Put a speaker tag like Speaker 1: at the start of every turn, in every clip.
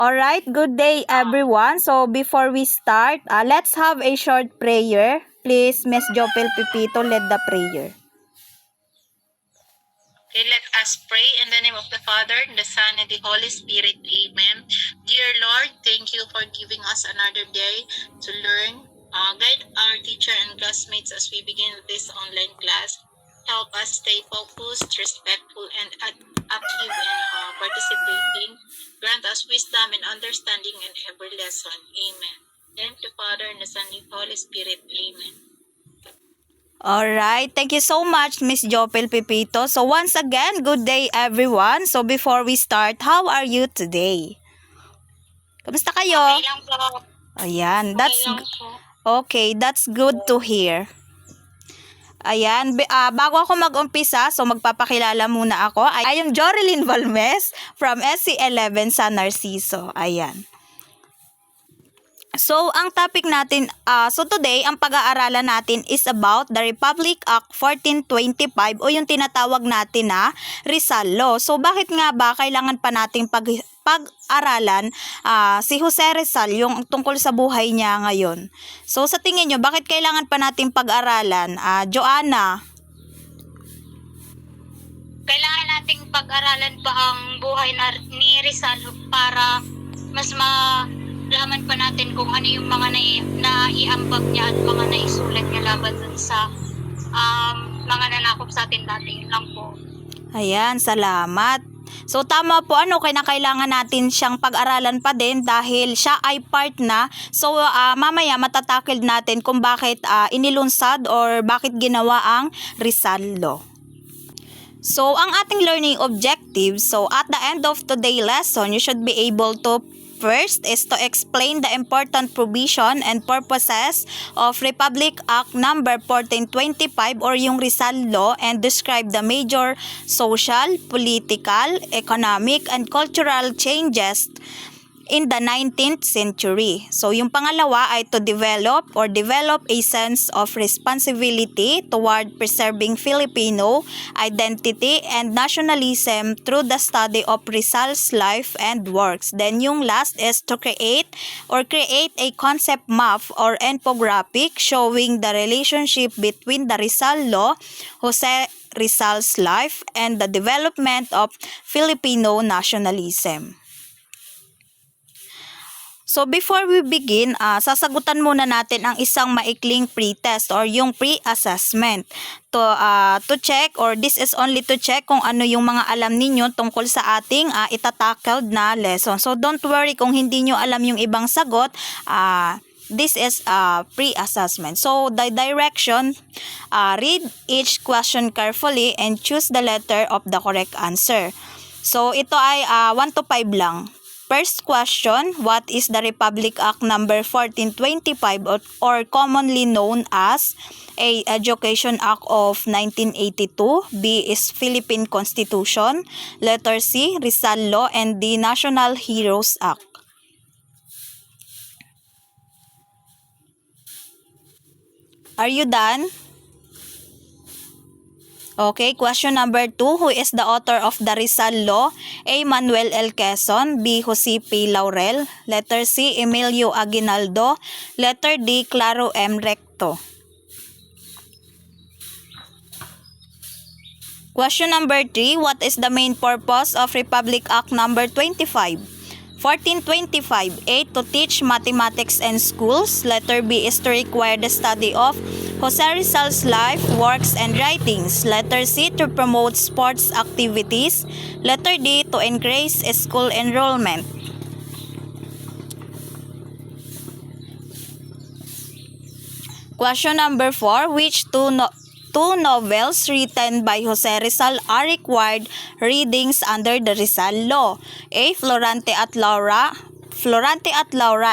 Speaker 1: Alright, good day everyone. So before we start, let's have a short prayer. Please, Miss Jopel Pipito, lead the prayer.
Speaker 2: Okay, let us pray in the name of the Father, and the Son, and the Holy Spirit. Amen. Dear Lord, thank you for giving us another day to learn. Guide our teacher and classmates as we begin this online class. Help us stay focused, respectful, and active in participating. Grant us wisdom and understanding in every lesson. Amen. Thank the Father, and the Son, and the Holy Spirit. Amen.
Speaker 1: Alright, thank you so much, Miss Jopel Pipito. So once again, good day everyone. So before we start, how are you today? Kamusta kayo?
Speaker 2: Okay lang po.
Speaker 1: Ayan,
Speaker 2: Okay lang po.
Speaker 1: okay, that's good to hear. Ayan, bago ako mag-umpisa, so magpapakilala muna ako. I am Jorilyn Valmes from SC11 San Narciso. Ayan. So, ang topic natin, so today, ang pag-aaralan natin is about the Republic Act 1425 o yung tinatawag natin na Rizal Law. So, bakit nga ba kailangan pa nating pag-aralan si Jose Rizal, yung tungkol sa buhay niya ngayon? So, sa tingin nyo, bakit kailangan pa nating pag-aralan? Joanna?
Speaker 2: Kailangan nating pag-aralan pa ang buhay ni Rizal para mas malaman pa natin kung ano yung mga naiambag niya at mga naisulat niya laban dun sa mga nanakop sa atin dati. Yun lang po.
Speaker 1: Ayan, salamat. So tama po, kailangan natin siyang pag-aralan pa din dahil siya ay part na. So mamaya matatakil natin kung bakit inilunsad or bakit ginawa ang Rizal Law. So ang ating learning objective, so at the end of today's lesson, you should be able to first is to explain the important provision and purposes of Republic Act number 1425 or yung Rizal Law and describe the major social, political, economic, and cultural changes in the 19th century. So yung pangalawa ay to develop a sense of responsibility toward preserving Filipino identity and nationalism through the study of Rizal's life and works. Then yung last is to create a concept map or infographic showing the relationship between the Rizal Law, Jose Rizal's life, and the development of Filipino nationalism. So before we begin, sasagutan muna natin ang isang maikling pre-test or yung pre-assessment to check, or this is only to check kung ano yung mga alam ninyo tungkol sa ating itatackled na lesson. So don't worry kung hindi nyo alam yung ibang sagot, this is pre-assessment. So the direction, read each question carefully and choose the letter of the correct answer. So ito ay 1 to 5 lang. First question, what is the Republic Act number 1425 or commonly known as A. Education Act of 1982, B. is Philippine Constitution, letter C. Rizal Law, and D. National Heroes Act. Are you done? Okay, question number 2. Who is the author of the Rizal Law? A. Manuel L. Quezon, B. Jose P. Laurel, letter C. Emilio Aguinaldo, letter D. Claro M. Recto. Question number 3. What is the main purpose of Republic Act number 1425? A. To teach mathematics in schools. Letter B is to require the study of Jose Rizal's life, works, and writings. Letter C, to promote sports activities. Letter D, to increase school enrollment. Question number 4. Which two novels written by Jose Rizal are required readings under the Rizal Law? A. Florante at Laura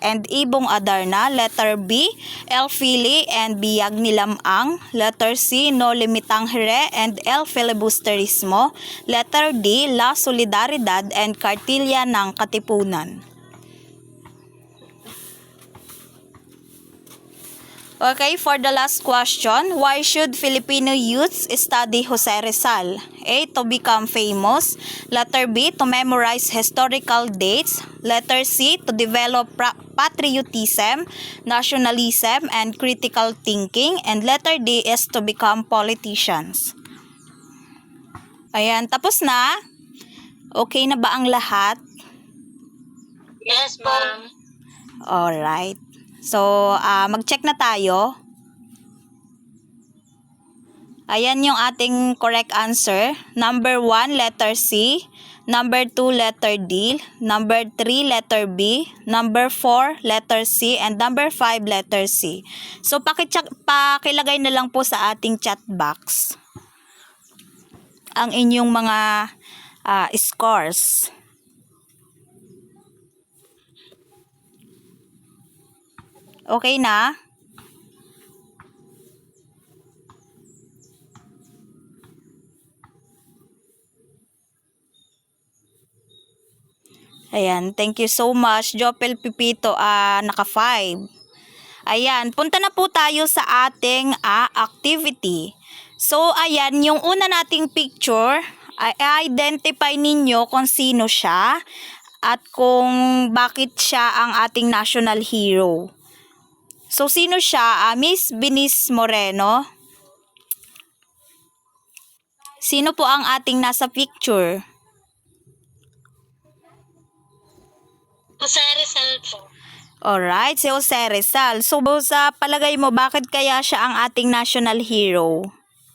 Speaker 1: and Ibong Adarna. Letter B, El Fili and Biyag ni Lamang. Letter C, No Limitang Hire and El Filibusterismo. Letter D, La Solidaridad and Kartilya ng Katipunan. Okay, for the last question, why should Filipino youths study Jose Rizal? A. To become famous. Letter B. To memorize historical dates. Letter C. To develop patriotism, nationalism, and critical thinking. And letter D is to become politicians. Ayan, tapos na. Okay na ba ang lahat?
Speaker 2: Yes, ma'am.
Speaker 1: Alright. So, mag-check na tayo. Ayan yung ating correct answer. Number 1, letter C. Number 2, letter D. Number 3, letter B. Number 4, letter C. And number 5, letter C. So, pakilagay na lang po sa ating chat box ang inyong mga scores. Okay na? Ayan, thank you so much. Jopel Pipito, naka 5. Ayan, punta na po tayo sa ating activity. So, ayan, yung una nating picture, identify ninyo kung sino siya at kung bakit siya ang ating national hero. So, sino siya? Miss Binis Moreno. Sino po ang ating nasa picture?
Speaker 2: Jose Rizal po.
Speaker 1: Alright, si Jose Rizal. So, sa palagay mo, bakit kaya siya ang ating national hero?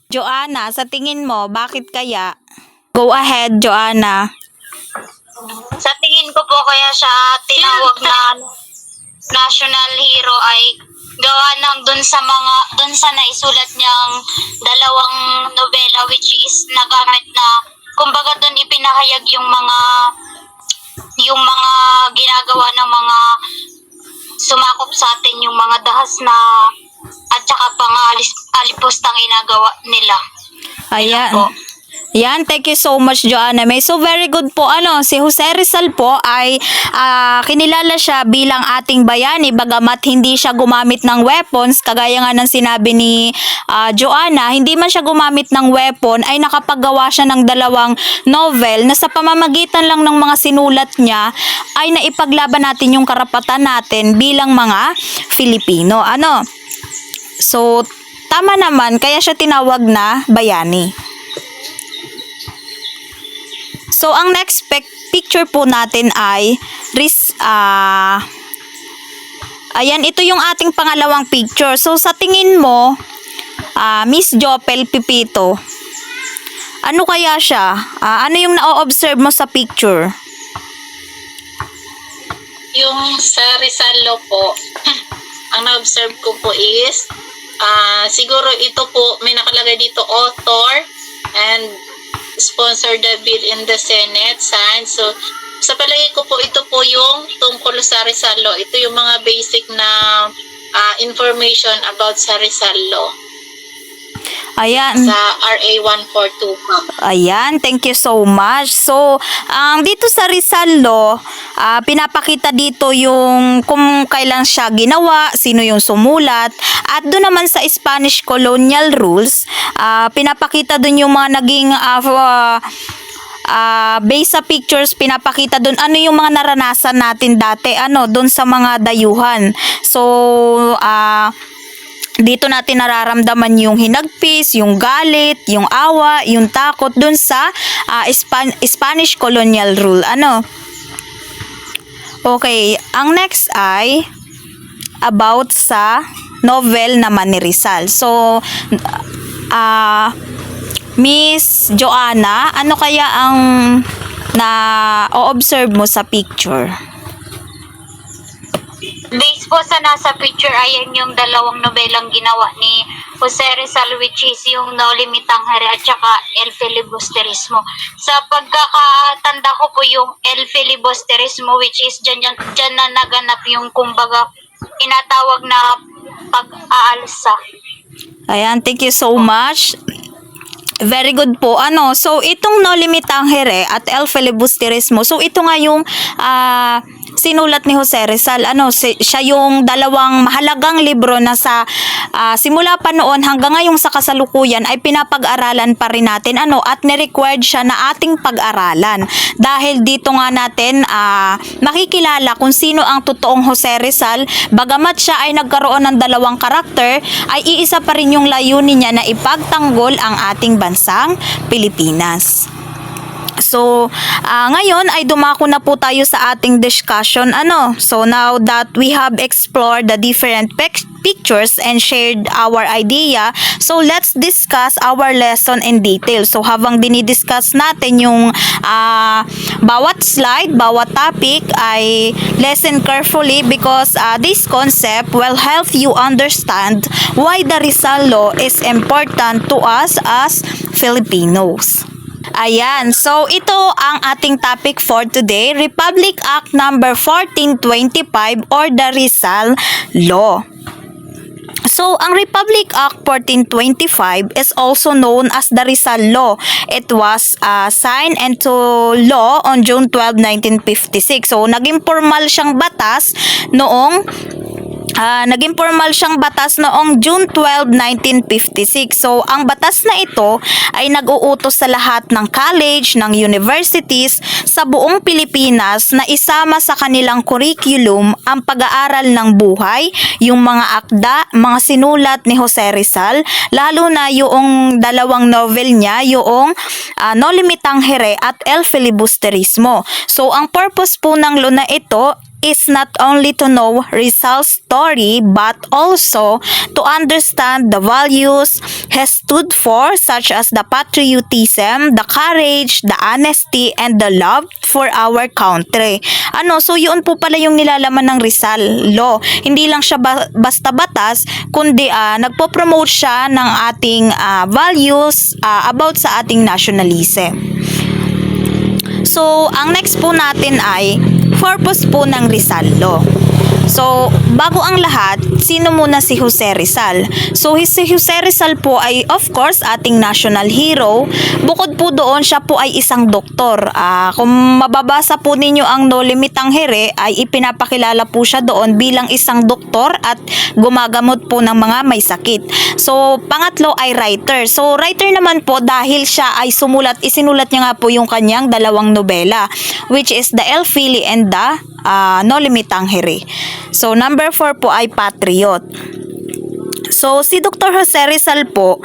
Speaker 1: Joanna, sa tingin mo, bakit kaya? Go ahead, Joanna.
Speaker 3: Sa tingin ko po kaya siya tinawag na national hero ay gawa ng dun sa naisulat niyang dalawang nobela which is nagamit na kumbaga dun ipinahayag yung mga ginagawa ng mga sumakop sa atin, yung mga dahas na at saka alipostang ginagawa nila.
Speaker 1: Ayan.
Speaker 3: po.
Speaker 1: Yan, thank you so much, Joanna May. So, very good po. Si Jose Rizal po ay kinilala siya bilang ating bayani bagamat hindi siya gumamit ng weapons. Kagaya nga ng sinabi ni Joanna, hindi man siya gumamit ng weapon ay nakapaggawa siya ng dalawang novel na sa pamamagitan lang ng mga sinulat niya ay naipaglaban natin yung karapatan natin bilang mga Filipino. So, tama naman, kaya siya tinawag na bayani. So, ang next picture po natin ay ayan, ito yung ating pangalawang picture. So, sa tingin mo, Miss Jopel Pipito, ano kaya siya? Ano yung na-observe mo sa picture?
Speaker 2: Yung sa Rizal po, ang na-observe ko po is, siguro ito po, may nakalagay dito, author, and sponsor the bill in the Senate, signed. So, sa palagay ko po, ito po yung tungkol sa Rizal Law. Ito yung mga basic na information about sa Rizal Law.
Speaker 1: Ayan.
Speaker 2: Sa RA 142.
Speaker 1: Ayan, thank you so much. So, dito sa Rizal Law, pinapakita dito yung kung kailan siya ginawa, sino yung sumulat, at doon naman sa Spanish colonial rules, pinapakita doon yung mga naging based sa pictures, pinapakita doon ano yung mga naranasan natin dati, doon sa mga dayuhan. So, dito natin nararamdaman yung hinagpis, yung galit, yung awa, yung takot dun sa Spanish colonial rule. Okay, ang next ay about sa novel naman ni Rizal. So, Miss Joanna, ano kaya ang na-observe mo sa picture?
Speaker 3: Based po sa nasa picture, ayan yung dalawang nobelang ginawa ni Jose Rizal which is yung No Limitang Hari at saka El Filibusterismo. Sa pagkakatanda ko po yung El Filibusterismo which is dyan na naganap yung kumbaga inatawag na pag-aalsa.
Speaker 1: Ayan, thank you so much. Very good po. So itong No Limitang Here at El Filibusterismo, so ito nga yung sinulat ni Jose Rizal. Siya yung dalawang mahalagang libro na sa simula pa noon hanggang ngayong sa kasalukuyan ay pinapag-aralan pa rin natin at ni-required siya na ating pag-aralan. Dahil dito nga natin makikilala kung sino ang totoong Jose Rizal. Bagamat siya ay nagkaroon ng dalawang karakter, ay iisa pa rin yung layunin niya na ipagtanggol ang ating bansang Pilipinas. So, ngayon ay dumako na po tayo sa ating discussion. So, now that we have explored the different pictures and shared our idea, so let's discuss our lesson in detail. So, habang dinidiscuss natin yung bawat slide, bawat topic, ay listen carefully because this concept will help you understand why the Rizal Law is important to us as Filipinos. Ayan, so ito ang ating topic for today, Republic Act number 1425 or the Rizal Law. So, ang Republic Act 1425 is also known as the Rizal Law. It was signed into law on June 12, 1956. So, naging formal siyang batas noong June 12, 1956. So, ang batas na ito ay nag-uutos sa lahat ng college, ng universities sa buong Pilipinas na isama sa kanilang curriculum ang pag-aaral ng buhay, yung mga akda, mga sinulat ni Jose Rizal, lalo na yung dalawang novel niya, yung No Limitang Here at El Filibusterismo. So, ang purpose po ng law na ito is not only to know Rizal's story but also to understand the values he stood for, such as the patriotism, the courage, the honesty, and the love for our country. So yun po pala yung nilalaman ng Rizal Law. Hindi lang siya basta batas, kundi nagpo-promote siya ng ating values about sa ating nationalism. So, ang next po natin ay purpose po ng Rizal Law. So, bago ang lahat, sino muna si Jose Rizal? So, si Jose Rizal po ay of course ating national hero. Bukod po doon, siya po ay isang doktor. Kung mababasa po ninyo ang No Limitang Here, ay ipinapakilala po siya doon bilang isang doktor at gumagamot po ng mga may sakit. So, pangatlo ay writer. So, writer naman po dahil siya ay isinulat niya nga po yung kanyang dalawang nobela, which is the El Fili and the No Limitang Here. So, number 4 po ay patriot. So, si Dr. Jose Rizal po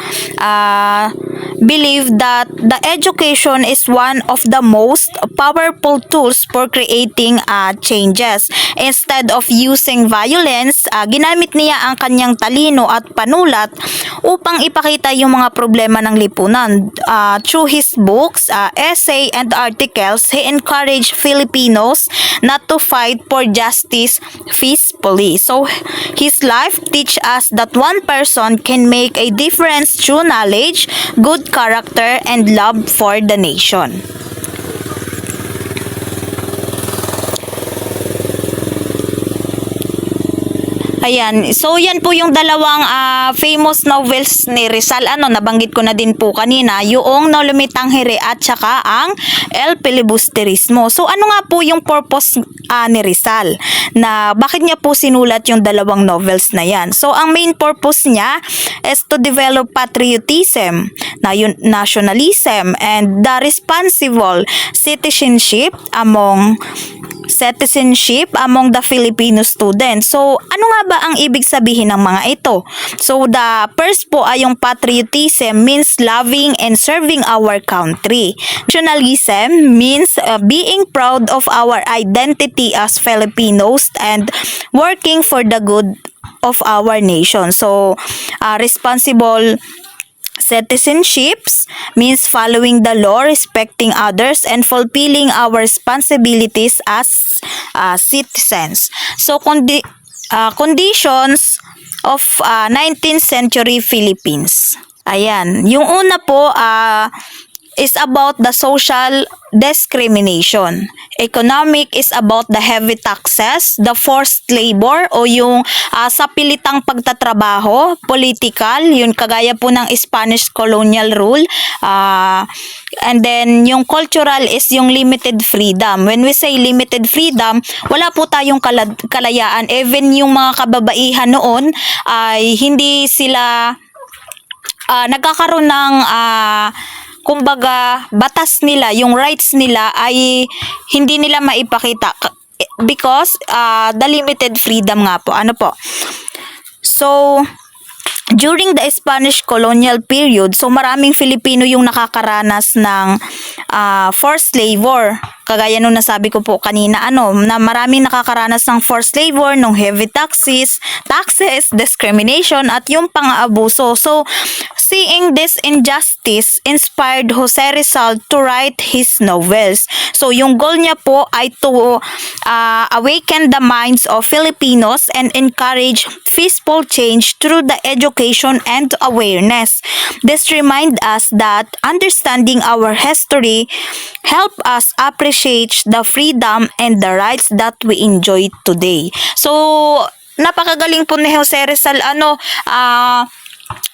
Speaker 1: believe that the education is one of the most powerful tools for creating changes. Instead of using violence, ginamit niya ang kanyang talino at panulat upang ipakita yung mga problema ng lipunan. Through his books, essay, and articles, he encouraged Filipinos not to fight for justice peacefully. So, his life teach us that one person can make a difference through knowledge, good character, and love for the nation. Ayan, so yan po yung dalawang famous novels ni Rizal. Nabanggit ko na din po kanina, yung No Limitang Here at saka ang El Filibusterismo. So ano nga po yung purpose ni Rizal? Na bakit niya po sinulat yung dalawang novels na yan? So ang main purpose niya is to develop patriotism, nationalism, and the responsible citizenship among the Filipino students. So, ano nga ba ang ibig sabihin ng mga ito? So, the first po ay yung patriotism means loving and serving our country. Nationalism means being proud of our identity as Filipinos and working for the good of our nation. So, responsible citizenships means following the law, respecting others, and fulfilling our responsibilities as citizens. So, conditions of 19th century Philippines. Ayan. Yung una po, is about the social discrimination. Economic is about the heavy taxes, the forced labor o yung sa pilitang pagtatrabaho. Political, yun kagaya po ng Spanish colonial rule. And then yung cultural is yung limited freedom. When we say limited freedom, wala po tayong kalayaan. Even yung mga kababaihan noon ay hindi sila nagkakaroon ng kumbaga batas nila, yung rights nila ay hindi nila maipakita because the limited freedom nga po. Ano po? So, during the Spanish colonial period, so maraming Filipino yung nakakaranas ng forced labor. Kagaya nung nasabi ko po kanina, na maraming nakakaranas ng forced labor, ng heavy taxes, discrimination, at yung pang-aabuso. So, seeing this injustice inspired Jose Rizal to write his novels. So, yung goal niya po ay to awaken the minds of Filipinos and encourage peaceful change through the education and awareness. This reminds us that understanding our history help us appreciate the freedom and the rights that we enjoy today. So, napakagaling po ni Jose Rizal,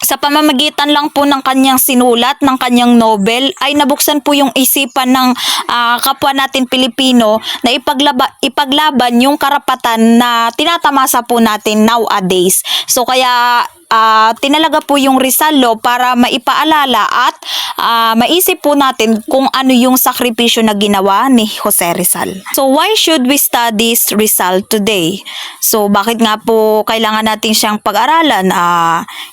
Speaker 1: sa pamamagitan lang po ng kanyang sinulat, ng kanyang novel, ay nabuksan po yung isipan ng kapwa natin Pilipino na ipaglaban yung karapatan na tinatamasa po natin nowadays. So kaya tinalaga po yung Rizal Law para maipaalala at maisip po natin kung ano yung sakripisyo na ginawa ni Jose Rizal. So why should we study Rizal today? So bakit nga po kailangan natin siyang pag-aralan?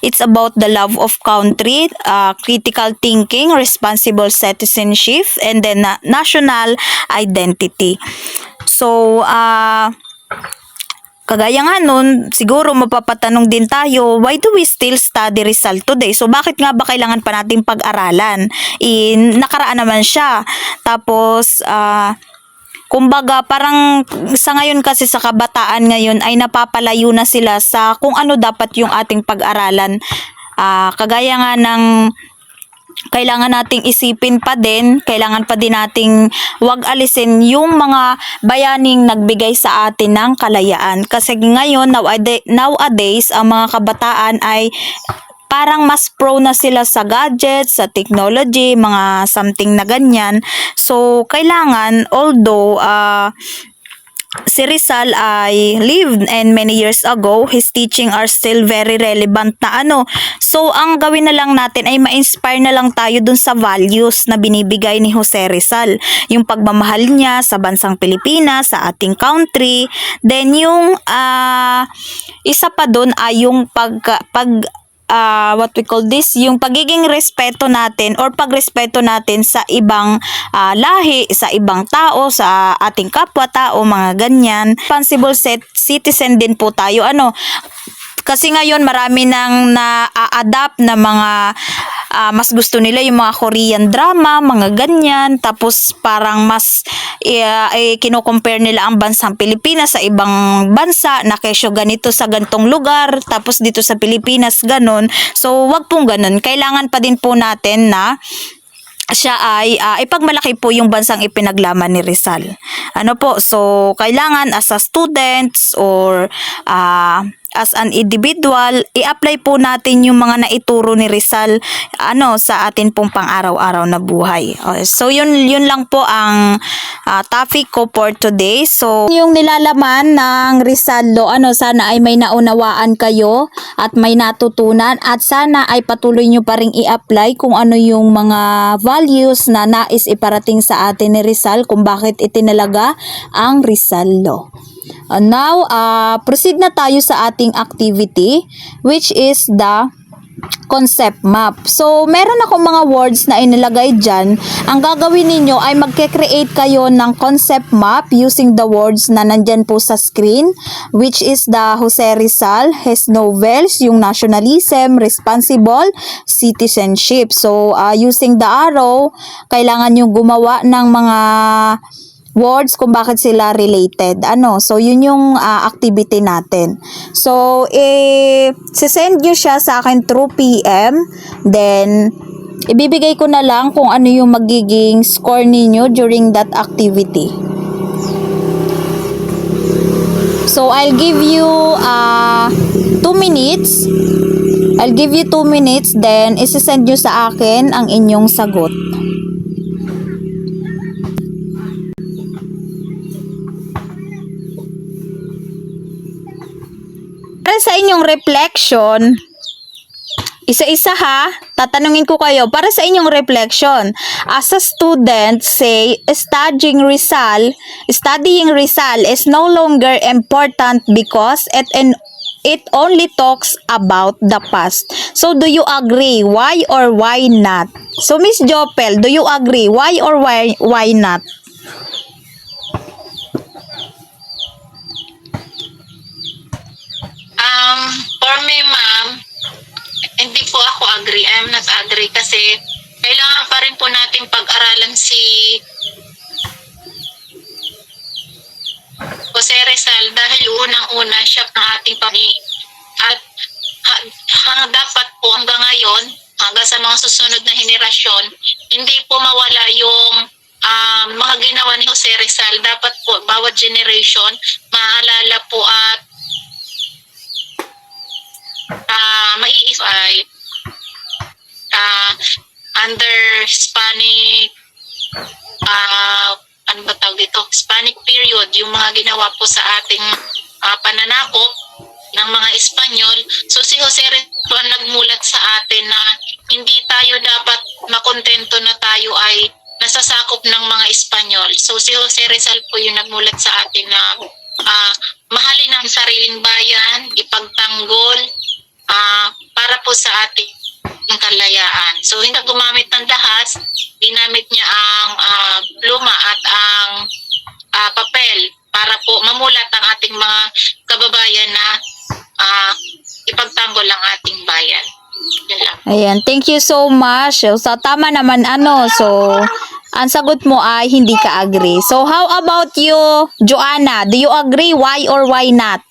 Speaker 1: It's about the love of country, critical thinking, responsible citizenship, and then national identity. So kagaya nga nun, siguro mapapatanong din tayo, why do we still study Rizal today? So, bakit nga ba kailangan pa natin pag-aralan? Nakaraan naman siya. Tapos, kumbaga, parang sa ngayon kasi sa kabataan ngayon ay napapalayo na sila sa kung ano dapat yung ating pag-aralan. Kagaya nga ng kailangan nating isipin pa din, kailangan pa din nating wag alisin yung mga bayaning nagbigay sa atin ng kalayaan. Kasi ngayon, nowadays, ang mga kabataan ay parang mas pro na sila sa gadgets, sa technology, mga something na ganyan. So, kailangan, although si Rizal ay lived and many years ago, his teaching are still very relevant na So, ang gawin na lang natin ay ma-inspire na lang tayo dun sa values na binibigay ni Jose Rizal. Yung pagmamahal niya sa bansang Pilipinas, sa ating country. Then, yung isa pa dun ay yung what we call this, yung pagiging respeto natin or pagrespeto natin sa ibang lahi, sa ibang tao, sa ating kapwa-tao, mga ganyan. Responsible citizen din po tayo. Kasi ngayon marami nang na-adapt na mga mas gusto nila yung mga Korean drama, mga ganyan. Tapos parang mas kino-compare nila ang bansang Pilipinas sa ibang bansa na kesyo ganito sa gantong lugar. Tapos dito sa Pilipinas ganon. So wag pong ganon. Kailangan pa din po natin na siya ay ipagmalaki po yung bansang ipinaglaman ni Rizal. So kailangan as a students or as an individual, i-apply po natin yung mga naituro ni Rizal sa atin pong pang-araw-araw na buhay. So yun lang po ang topic ko for today. So yung nilalaman ng Rizal Law, sana ay may naunawaan kayo at may natutunan at sana ay patuloy nyo pa ring i-apply kung ano yung mga values na nais iparating sa atin ni Rizal kung bakit itinalaga ang Rizal Law. Now, proceed na tayo sa ating activity, which is the concept map. So, meron akong mga words na inilagay dyan. Ang gagawin ninyo ay magke-create kayo ng concept map using the words na nandyan po sa screen, which is the Jose Rizal, his novels, yung nationalism, responsible, citizenship. So, using the arrow, kailangan nyo gumawa ng mga words kung bakit sila related. So, yun yung activity natin. So, sisend nyo siya sa akin through PM. Then, ibibigay ko na lang kung ano yung magiging score ninyo during that activity. So, I'll give you 2 minutes. I'll give you 2 minutes, then isisend nyo sa akin ang inyong sagot. Para sa inyong reflection, isa-isa ha, tatanungin ko kayo, para sa inyong reflection, as a student, say, studying Rizal is no longer important because it only talks about the past. So, do you agree? Why or why not? So, Miss Jopel, do you agree? Why or why not?
Speaker 2: For me, ma'am, hindi po ako agree. I'm not agree kasi kailangan pa rin po natin pag-aralan si Jose Rizal dahil unang-una siya ng ating at dapat po hanggang ngayon, hanggang sa mga susunod na henerasyon, hindi po mawala yung mga ginawa ni Jose Rizal. Dapat po bawat generation maalala po at maiisip ay under Hispanic ano ba tawag dito? Hispanic period, yung mga ginawa po sa ating pananakop ng mga Espanyol. So si Jose Rizal nagmulat sa atin na hindi tayo dapat makontento na tayo ay nasasakop ng mga Espanyol. So si Jose Rizal po yung nagmulat sa atin na mahalin ang sariling bayan, ipagtanggol para po sa ating kalayaan. So hindi gumamit ng dahas, ginamit niya ang pluma at ang papel para po mamulat ang ating mga kababayan na ipagtanggol ang ating bayan. Yun lang.
Speaker 1: Ayan, thank you so much. So, tama naman So, ang sagot mo ay hindi ka agree. So, how about you, Joanna? Do you agree? Why or why not?